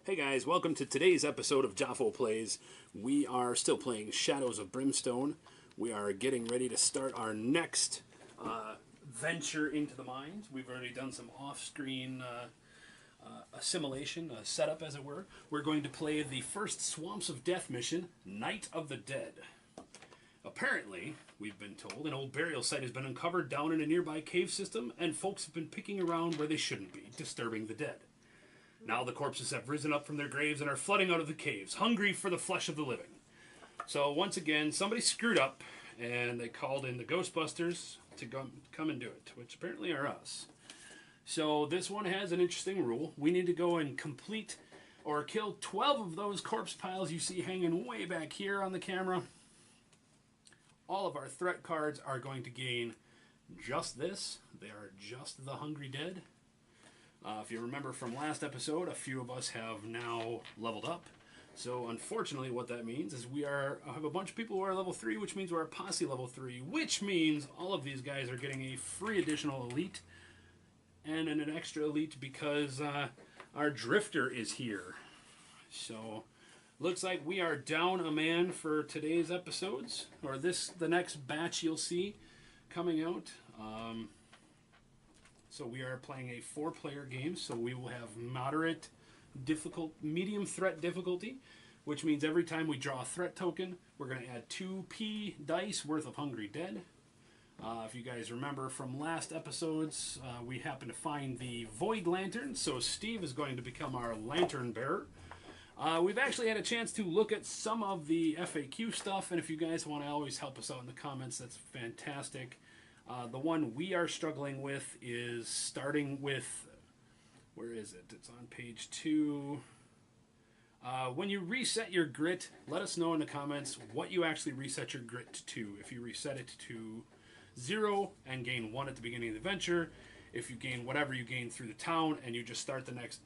Hey guys, welcome to today's episode of Jafo Plays. We are still playing Shadows of Brimstone. We are getting ready to start our next venture into the mines. We've already done some off-screen assimilation, setup as it were. We're going to play the first Swamps of Death mission, Night of the Dead. Apparently, we've been told, an old burial site has been uncovered down in a nearby cave system, and folks have been picking around where they shouldn't be, disturbing the dead. Now the corpses have risen up from their graves and are flooding out of the caves, hungry for the flesh of the living. So once again, somebody screwed up, and they called in the Ghostbusters to come and do it, which apparently are us. So this one has an interesting rule. We need to go and complete or kill 12 of those corpse piles you see hanging way back here on the camera. All of our threat cards are going to gain just this. They are just the Hungry Dead. If you remember from last episode, a few of us have now leveled up. So unfortunately what that means is we have a bunch of people who are level 3, which means we're a posse level 3, which means all of these guys are getting a free additional elite and an extra elite because our drifter is here. So looks like we are down a man for today's episodes, or the next batch you'll see coming out. So we are playing a 4-player game, so we will have medium threat difficulty, which means every time we draw a threat token, we're going to add 2p dice worth of Hungry Dead. If you guys remember from last episodes, we happened to find the Void Lantern, so Steve is going to become our Lantern Bearer. We've actually had a chance to look at some of the FAQ stuff, and if you guys want to always help us out in the comments, that's fantastic. The one we are struggling with is starting with, where is it? It's on page 2. When you reset your grit, let us know in the comments what you actually reset your grit to. If you reset it to 0 and gain 1 at the beginning of the adventure, if you gain whatever you gain through the town and you just start the next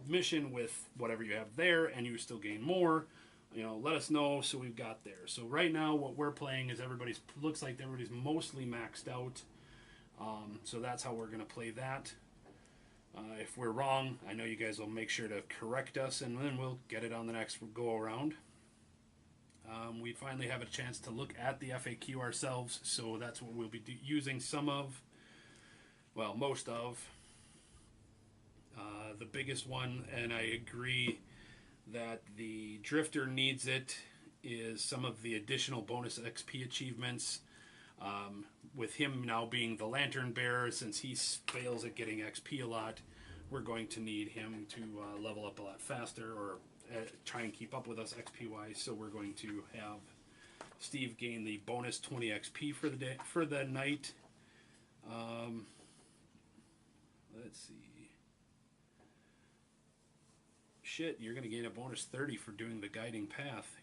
mission with whatever you have there and you still gain more, let us know so we've got there. So right now what we're playing is looks like everybody's mostly maxed out. So that's how we're going to play that. If we're wrong, I know you guys will make sure to correct us and then we'll get it on the next go around. We finally have a chance to look at the FAQ ourselves, so that's what we'll be using most of. The biggest one, and I agree that the Drifter needs it, is some of the additional bonus XP achievements. With him now being the Lantern Bearer, since he fails at getting XP a lot, we're going to need him to level up a lot faster or try and keep up with us XP wise. So we're going to have Steve gain the bonus 20 XP for the night. Let's see. Shit, you're going to gain a bonus 30 for doing the guiding path.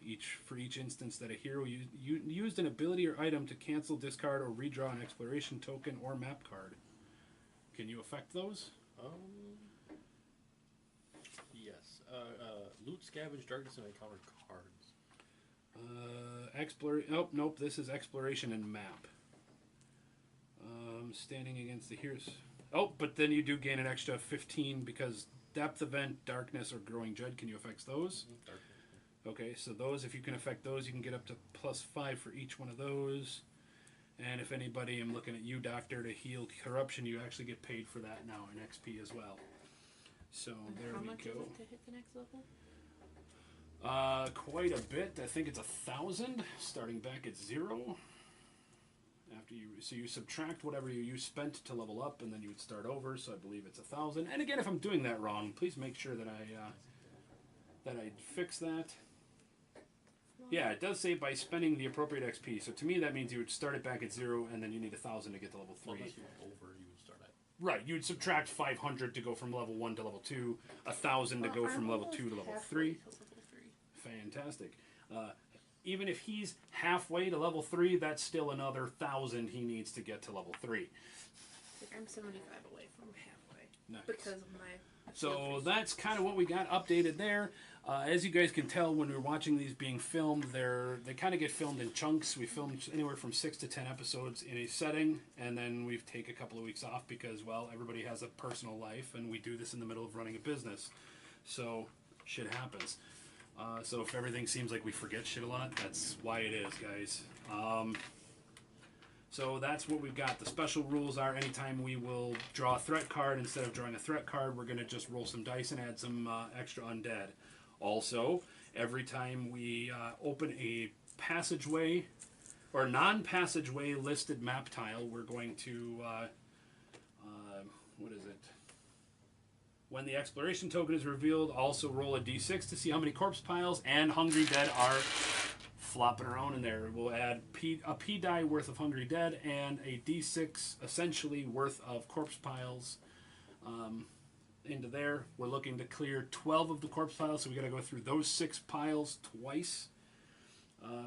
For each instance that a hero used an ability or item to cancel, discard, or redraw an exploration token or map card. Can you affect those? Yes. Loot, scavenge, darkness, and encounter cards. Nope. This is exploration and map. Standing against the heroes. Oh, but then you do gain an extra 15 because depth event, darkness, or growing dread. Can you affect those? Darkness. Okay, so those, if you can affect those, you can get up to +5 for each one of those. And if anybody, I'm looking at you, Doctor, to heal corruption, you actually get paid for that now in XP as well. So and there we go. How much is it to hit the next level? Quite a bit. I think it's 1,000, starting back at 0. So you subtract whatever you spent to level up, and then you would start over. So I believe it's 1,000. And again, if I'm doing that wrong, please make sure that I fix that. Yeah, it does say by spending the appropriate XP. So to me, that means you would start it back at 0, and then you need 1,000 to get to level 3. Unless you went over, you would start at. Right, you would subtract 500 to go from level 1 to level 2, 1,000 to go from level 2 to level 3. Fantastic. Even if he's halfway to level 3, that's still another 1,000 he needs to get to level 3. I'm 75 away from halfway. Nice. Because of my... So that's kind of what we got updated there. As you guys can tell when we're watching these being filmed, they kind of get filmed in chunks. We filmed anywhere from 6 to 10 episodes in a setting, and then we take a couple of weeks off because, well, everybody has a personal life, and we do this in the middle of running a business. So shit happens. So if everything seems like we forget shit a lot, that's why it is, guys. So that's what we've got. The special rules are anytime we will draw a threat card, instead of drawing a threat card, we're going to just roll some dice and add some extra undead. Also, every time we open a passageway or non-passageway listed map tile, we're going to, what is it? When the exploration token is revealed, also roll a d6 to see how many corpse piles and hungry dead are flopping around in there. We'll add a P die worth of hungry dead and a d6 essentially worth of corpse piles into there. We're looking to clear 12 of the corpse piles, so we got to go through those 6 piles twice.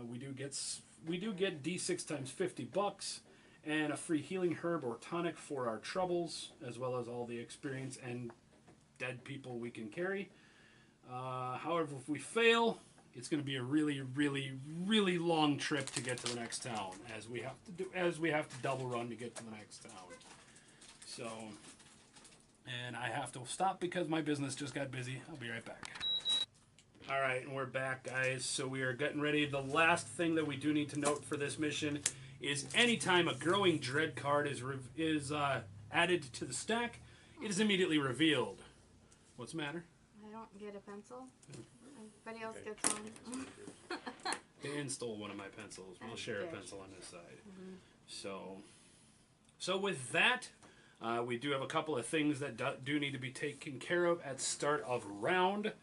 We do get d6 times $50 and a free healing herb or tonic for our troubles, as well as all the experience and dead people we can carry. However, if we fail, it's going to be a really, really, really long trip to get to the next town, as we have to double run to get to the next town. So, and I have to stop because my business just got busy. I'll be right back. All right, and we're back, guys. So we are getting ready. The last thing that we do need to note for this mission is anytime a growing dread card is added to the stack, it is immediately revealed. What's the matter? I don't get a pencil. Everybody else gets one. Dan stole one of my pencils. We'll share a pencil on this side. Mm-hmm. So with that, we do have a couple of things that do need to be taken care of at start of round.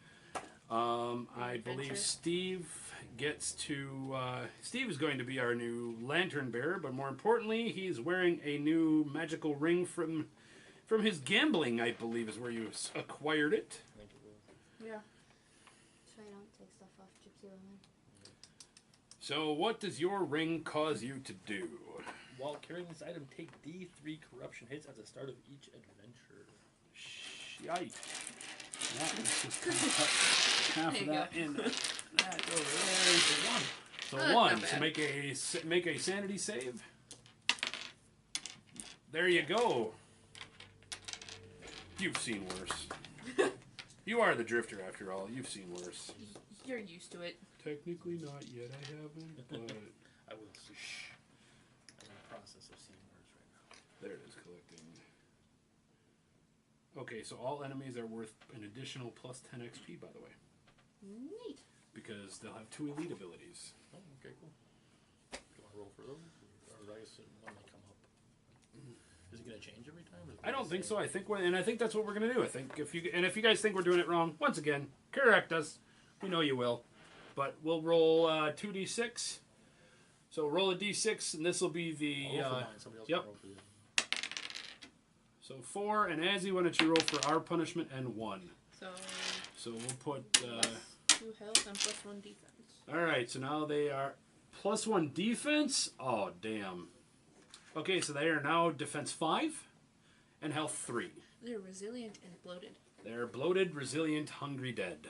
I believe Steve gets to... Steve is going to be our new lantern bearer, but more importantly, he's wearing a new magical ring from his gambling, I believe, is where you acquired it. Yeah. So I don't take stuff off Gypsy Woman. So what does your ring cause you to do? While carrying this item, take D3 corruption hits at the start of each adventure. Shite. Let's just kind of cut half of that in. That over there. So one. So one. So make a sanity save. There you go. You've seen worse. You are the drifter after all. You've seen worse. You're used to it. Technically not yet. I haven't, but I will see. I'm in the process of seeing words right now. there it is, collecting. Okay, so all enemies are worth an additional plus 10 XP, by the way, Neat. because they'll have 2 elite abilities. Oh, okay, cool. Do you want to roll for those? Or I guess when they come up. Is it going to change every time? I don't think so. I think that's what we're gonna do. I think if you guys think we're doing it wrong, once again, correct us. We know you will, but we'll roll 2d6. So roll a d6, and this will be the. I'll roll for mine. Somebody else Yep. can roll for you. So 4, and Azzy, why don't you roll for our punishment and 1? So we'll put. plus 2 health and plus 1 defense. All right, so now they are plus 1 defense. Oh damn. Okay, so they are now defense 5 and health 3. They're resilient and bloated. They're bloated, resilient, hungry, dead.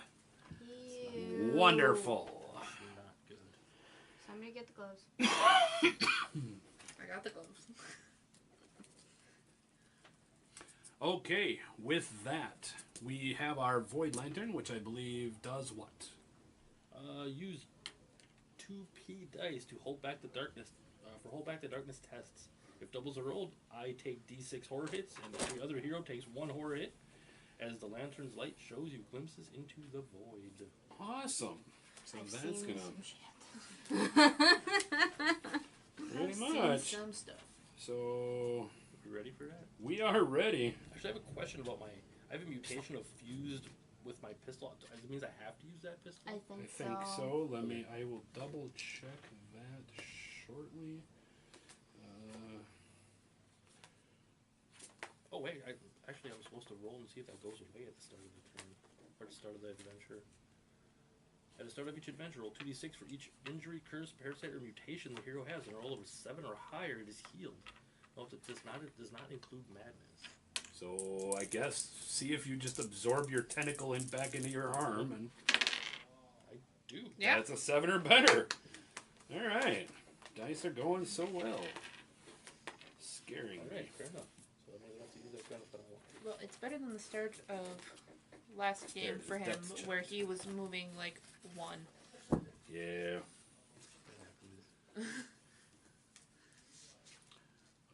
Ew. Wonderful. Not good. Somebody get the gloves. I got the gloves. Okay, with that, we have our Void Lantern, which I believe does what? Use 2p dice to hold back the darkness. For hold back the darkness tests. If doubles are rolled, I take d6 horror hits, and every other hero takes 1 horror hit, as the lantern's light shows you glimpses into the void. Awesome. So I've that's seen gonna some pretty I've seen much. some stuff. So You ready for that? we are ready. Actually, I have a question about I have a mutation of fused with my pistol. It means I have to use that pistol? I I think think so. I will double check that shortly. Oh wait, I was supposed to roll and see if that goes away at the start of the turn, or at the start of the adventure. At the start of each adventure, roll 2d6 for each injury, curse, parasite, or mutation the hero has. And roll over 7 or higher, it is healed. Note that it does not include madness. So I guess see if you just absorb your tentacle back into your arm, and I do. Yeah. that's a 7 or better. All right, dice are going so well. Scaring All me. right, fair enough. So I might have to use that benefit I want. Well, it's better than the start of last game for him Depth check. where he was moving like 1. Yeah.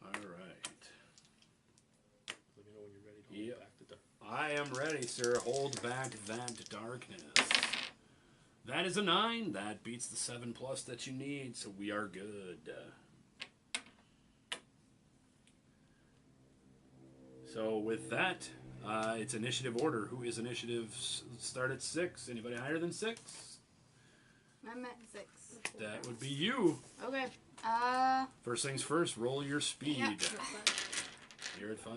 All right. Let me know when you're ready to hold Yep. back the dark. I am ready, sir. Hold back that darkness. That is a 9. That beats the 7+ that you need, so we are good. So with that, it's initiative order. Who is initiative? Start at 6. Anybody higher than 6? I'm at 6. That would be you. Okay. First things first, roll your speed. Yeah. You're at 5.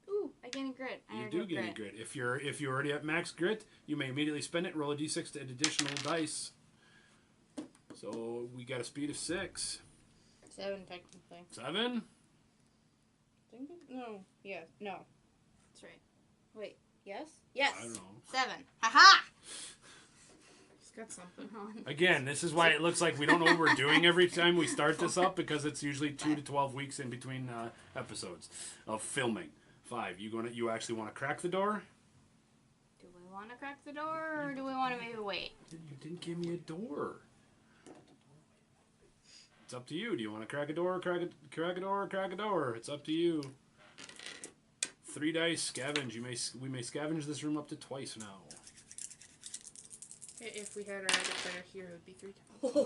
Ooh, I gain a grit. You do get a grit. If you're already at max grit, you may immediately spend it. Roll a d6 to add additional dice. So we got a speed of 6. 7 technically. 7. Think it? No. Yeah. No. That's right. Wait. Yes. Yes. I don't know. 7. Haha. He's got something. Again, this is why it looks like we don't know what we're doing every time we start this up, because it's usually 2 to 12 weeks in between episodes of filming. 5. You actually want to crack the door? Do we want to crack the door, or do we want to maybe wait? You didn't give me a door. It's up to you. Do you want to crack a door, crack a door, crack a door? It's up to you. 3 dice, scavenge. We may scavenge this room up to twice now. If we had our other player here, it would be 3 times.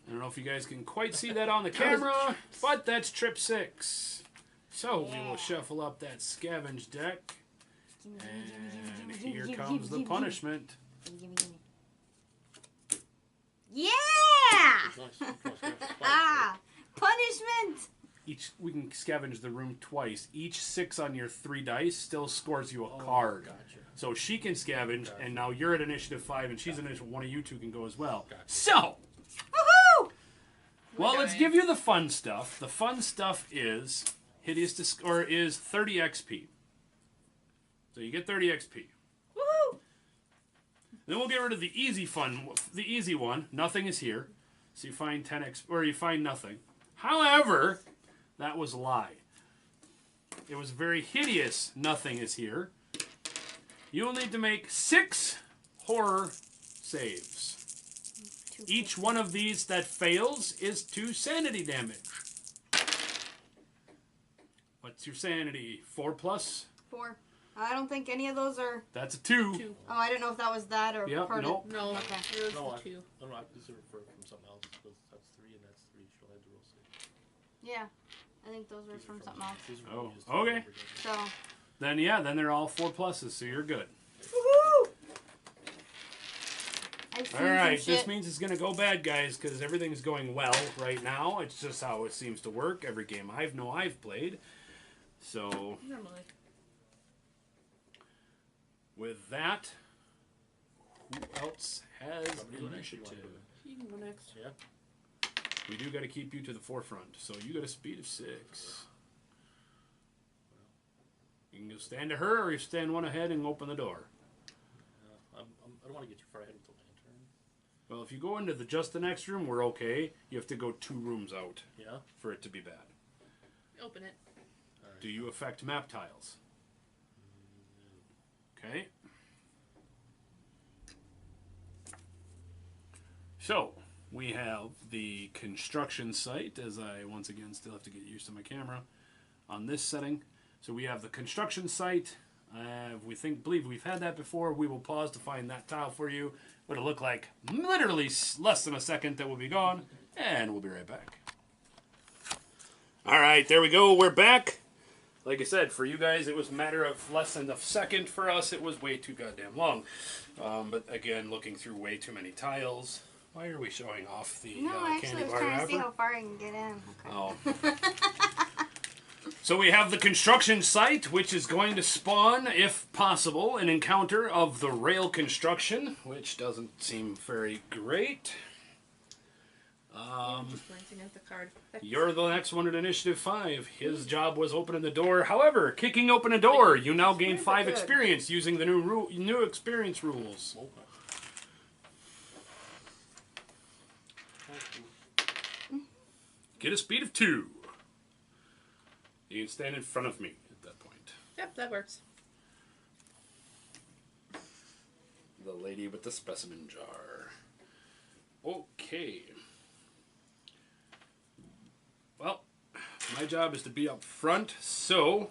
I don't know if you guys can quite see that on the camera, but that's trip 6. So we will shuffle up that scavenge deck, and here comes the punishment. Yeah! Nice. Ah! Punishment! We can scavenge the room twice. Each 6 on your 3 dice still scores you a card. Gotcha. So she can scavenge, and now you're at initiative 5, and she's initiative. One of you two can go as well. Gotcha. So, Woohoo! well, let's give you the fun stuff. The fun stuff is is 30 XP. So you get 30 XP. Woohoo! Then we'll get rid of the easy one. Nothing is here. So you find 10 XP, or you find nothing. However, that was a lie. It was very hideous. Nothing is here. You will need to make 6 horror saves. Each one of these that fails is 2 sanity damage. What's your sanity? 4+? 4. I don't think any of those are... That's a 2. 2. Oh, I didn't know if that was that or Yep, part nope. No, Okay. it was No, the 2. I don't know. This is referred from something else. That's 3 and that's 3. She'll have to roll 6. Yeah. I think those were from something else. These are Oh, used okay. So... Then they're all 4+, so you're good. Woohoo! I've seen Alright, some this shit. means it's going to go bad, guys, because everything's going well right now. It's just how it seems to work every game I've played. So, Normally. with that, who else has Somebody go next, you initiative? wanna do You can go next. Yeah. We do got to keep you to the forefront, so you got a speed of 6. You can go stand to her, or you stand one ahead and open the door. I don't want to get too far ahead with the lantern. Well, if you go into just the next room, we're okay. You have to go 2 rooms out Yeah. for it to be bad. Open it. Alright. Do you affect map tiles? Okay. So, we have the construction site, as I once again still have to get used to my camera on this setting. So we have the construction site. Believe we've had that before. We will pause to find that tile for you. It'll look like literally less than a second that will be gone, and we'll be right back. All right, there we go. We're back. Like I said, for you guys, it was a matter of less than a second. For us, it was way too goddamn long. But again, looking through way too many tiles. Why are we showing off the No, I actually candy was bar trying to see wrapper? how far I can get in. Okay. Oh. So we have the construction site, which is going to spawn, if possible, an encounter of the rail construction, which doesn't seem very great. I'm just glancing at the card. You're the next one at Initiative 5. His job was opening the door. However, kicking open a door, you now gain 5 experience using the new experience rules. Get a speed of 2. You can stand in front of me at that point. Yep, that works. The lady with the specimen jar. Okay. Well, my job is to be up front, so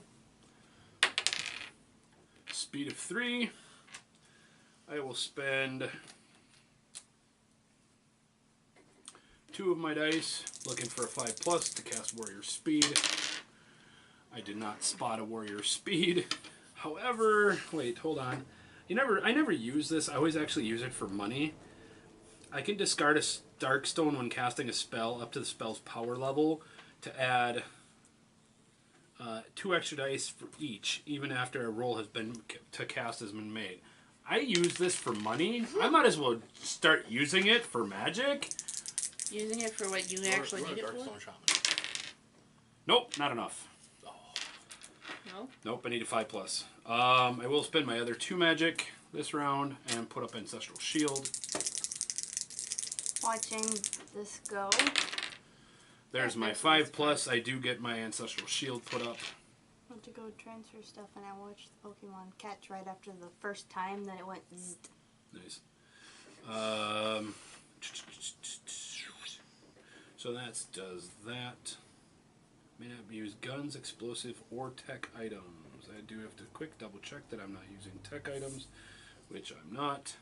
speed of 3. I will spend 2 of my dice looking for a 5+ to cast Warrior Speed. I did not spot a Warrior Speed. However, wait, hold on. I never use this. I always actually use it for money. I can discard a Darkstone when casting a spell up to the spell's power level to add 2 extra dice for each, even after a roll to cast has been made. I use this for money. I might as well start using it for magic. Using it for what you actually need it for? Darkstone Shaman. Nope, not enough. No? Nope, I need a 5+. I will spend my other 2 magic this round and put up Ancestral Shield. Watching this go. There's my 5+. I do get my Ancestral Shield put up. I went to go transfer stuff and I watched the Pokemon catch right after the first time that it went zzz. Nice. So that does that. May not use guns, explosive, or tech items. I do have to quick double check that I'm not using tech items, which I'm not.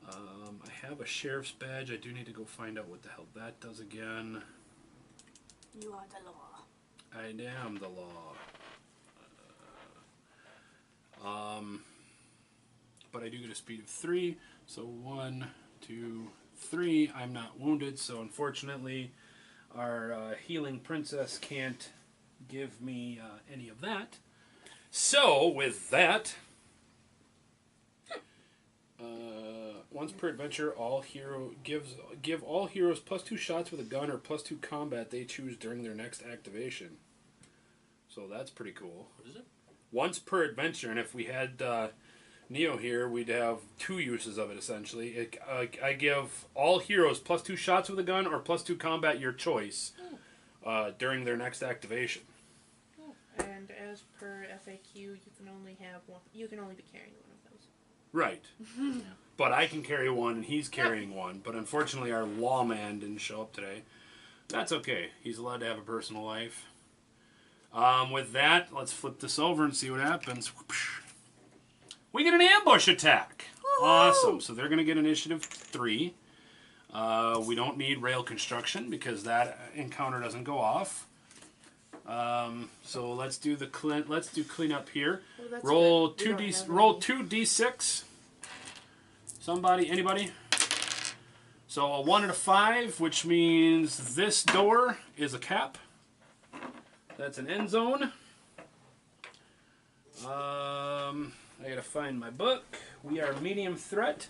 I have a sheriff's badge. I do need to go find out what the hell that does again. You are the law. I am the law. But I do get a speed of 3. So 1, 2, 3. I'm not wounded, so unfortunately our healing princess can't give me any of that. So with that, once per adventure, give all heroes +2 shots with a gun or +2 combat they choose during their next activation. So that's pretty cool. What is it? Once per adventure, and if we had Neo here, we'd have 2 uses of it essentially. I give all heroes +2 shots with a gun or +2 combat your choice during their next activation. And as per FAQ, you can only have one. You can only be carrying one of those. Right. But I can carry one, and he's carrying one. But unfortunately, our lawman didn't show up today. That's okay. He's allowed to have a personal life. With that, let's flip this over and see what happens. We get an ambush attack. Woo-hoo! Awesome. So they're going to get initiative 3. We don't need rail construction because that encounter doesn't go off. So let's do clean up here. Well, roll 2d6. Somebody, anybody? So a 1 and a 5, which means this door is a cap. That's an end zone. I gotta find my book. We are medium threat.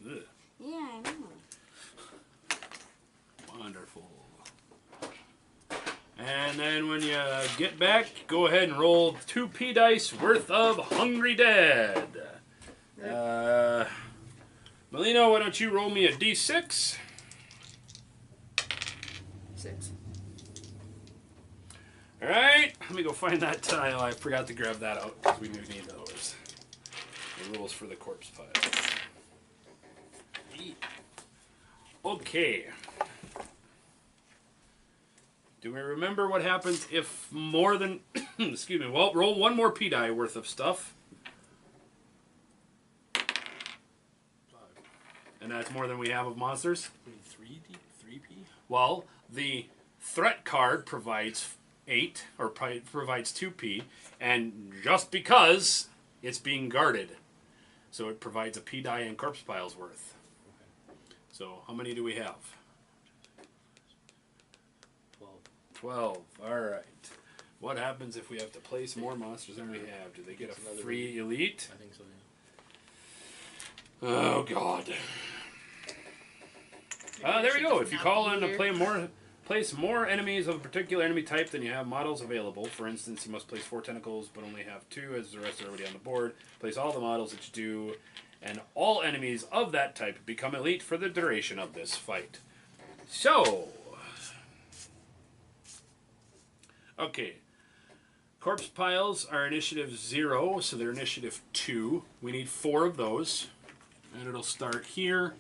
Ugh. Yeah, I know. Wonderful. And then when you get back, go ahead and roll 2 P dice worth of Hungry Dead. Melino, why don't you roll me a D6? 6. Alright, let me go find that tile. I forgot to grab that out because we do need those. The rules for the corpse pile. Okay. Do we remember what happens if more than... excuse me. Well, roll 1 more P die worth of stuff. 5. And that's more than we have of monsters? 3P? Well, the threat card provides 8, or provides 2P, and just because it's being guarded. So it provides a P die and corpse piles worth. So how many do we have? 12. Alright. What happens if we have to place more monsters than we have? Do they get a free elite? I think so, yeah. Oh, God. There we go. If you call in to Place more enemies of a particular enemy type than you have models available. For instance, you must place 4 tentacles, but only have 2, as the rest are already on the board. Place all the models that you do, and all enemies of that type become elite for the duration of this fight. So, okay. Corpse piles are initiative 0, so they're initiative 2. We need 4 of those, and it'll start here,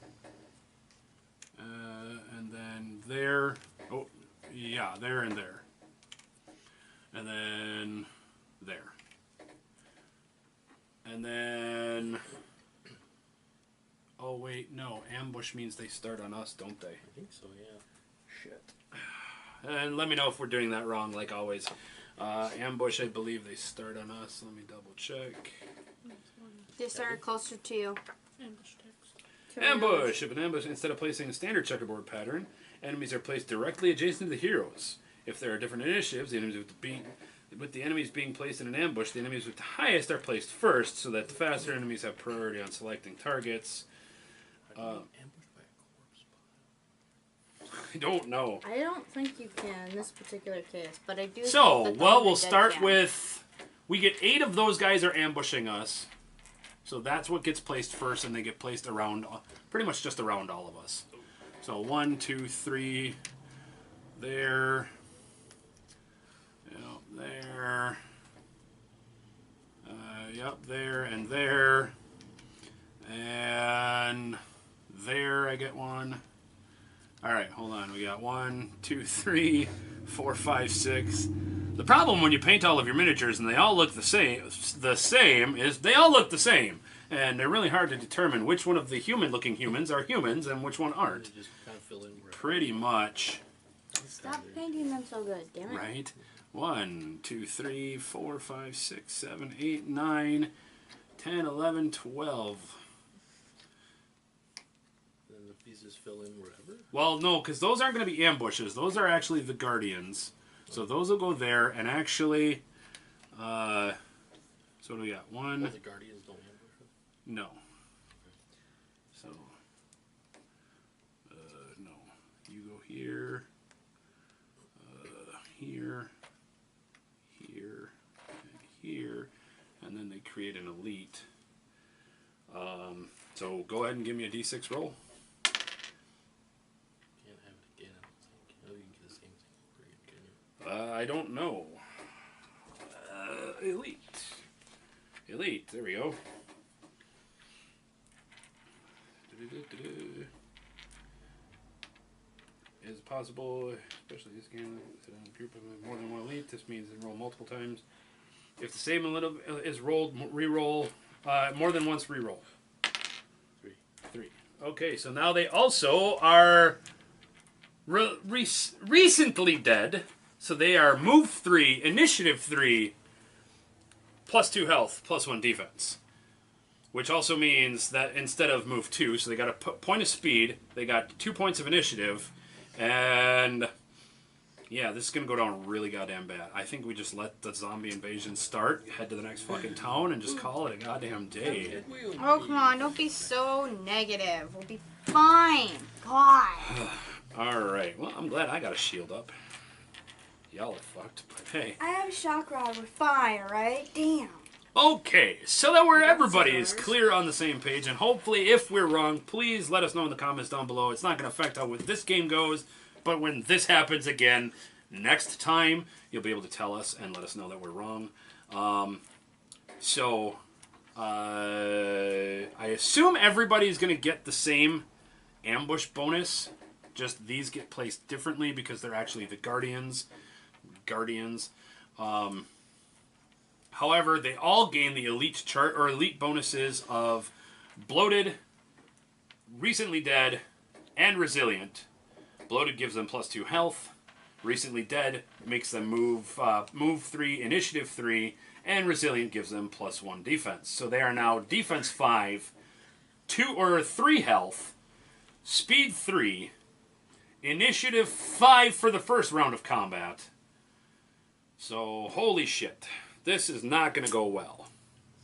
and then there. Oh, yeah, there and there. And then there. And then... Oh, wait, no. Ambush means they start on us, don't they? I think so, yeah. Shit. And let me know if we're doing that wrong, like always. Ambush, I believe they start on us. Let me double check. They start closer to you. Ambush text. Ambush! If an ambush, instead of placing a standard checkerboard pattern, enemies are placed directly adjacent to the heroes. If there are different initiatives, the enemies with the enemies being placed in an ambush, the enemies with the highest are placed first, so that the faster enemies have priority on selecting targets. Ambushed by a corpse pile. I don't know. I don't think you can in this particular case, but I do. So, think that well, the we'll undead start can. with... We get 8 of those guys are ambushing us. So that's what gets placed first, and they get placed around, pretty much just around all of us. So 1, 2, 3, there, yep, there, yep, there, and there, and there I get one. All right, hold on. We got 1, 2, 3, 4, 5, 6. The problem when you paint all of your miniatures and they all look the same is they all look the same. And they're really hard to determine which one of the human-looking humans are humans and which one aren't. You just kind of fill in where Pretty much. Stop painting them so good, damn it. Right? 1, 2, 3, 4, 5, 6, 7, 8, 9, 10, 11, 12. then the pieces fill in wherever. Well, no, because those aren't going to be ambushes. Those are actually the guardians. So those will go there, and actually, so what do we got? 1. Well, the guardians don't ambush them. No. So, no. You go here, here, here, and here, and then they create an elite. So go ahead and give me a d6 roll. Can't have it again, I don't think. Oh, you can get the same thing over again, can you? I don't know. Elite. Elite, there we go. Is it possible, especially this game, sit on a group of more than one elite? This means enroll multiple times. If the same elite is rolled, re-roll, more than once re-roll. 3. Okay, so now they also are recently dead. So they are move 3, initiative 3, plus 2 health, plus 1 defense. Which also means that instead of move 2, so they got a point of speed, they got 2 points of initiative, and yeah, this is going to go down really goddamn bad. I think we just let the zombie invasion start, head to the next fucking town, and just call it a goddamn day. Oh, come on, don't be so negative. We'll be fine. God. Alright, well, I'm glad I got a shield up. Y'all are fucked, but hey. I have a shock rod. We're fine, alright? Damn. Okay, so that where That's everybody is ours. clear on the same page, and hopefully if we're wrong, please let us know in the comments down below. It's not going to affect how this game goes, but when this happens again, next time, you'll be able to tell us and let us know that we're wrong. I assume everybody's going to get the same ambush bonus, just these get placed differently because they're actually the guardians. However, they all gain the elite chart or elite bonuses of bloated, recently dead, and resilient. Bloated gives them plus 2 health. Recently dead makes them move 3, initiative 3, and resilient gives them plus 1 defense. So they are now defense 5, 2 or 3 health, speed 3, initiative 5 for the first round of combat. So holy shit. This is not going to go well.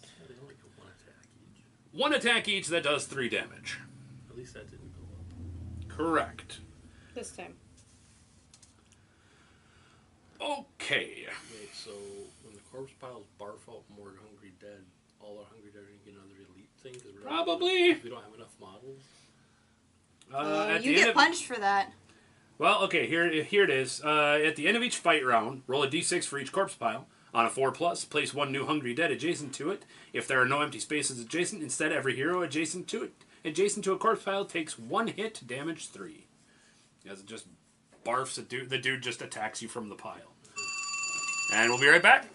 Yeah, they only go 1 attack each. 1 attack each that does 3 damage. At least that didn't go up. Correct. This time. Okay. Wait, so when the corpse piles barf out more hungry dead, all our hungry dead are gonna get another elite thing? Cause we're not Probably. we don't have enough models. At You the end get of, punched for that. Well, okay, here it is. At the end of each fight round, roll a d6 for each corpse pile. On a 4+, place one new hungry dead adjacent to it. If there are no empty spaces adjacent, instead every hero adjacent to a corpse pile takes 1 hit, damage 3. As it just barfs a dude, the dude just attacks you from the pile. And we'll be right back.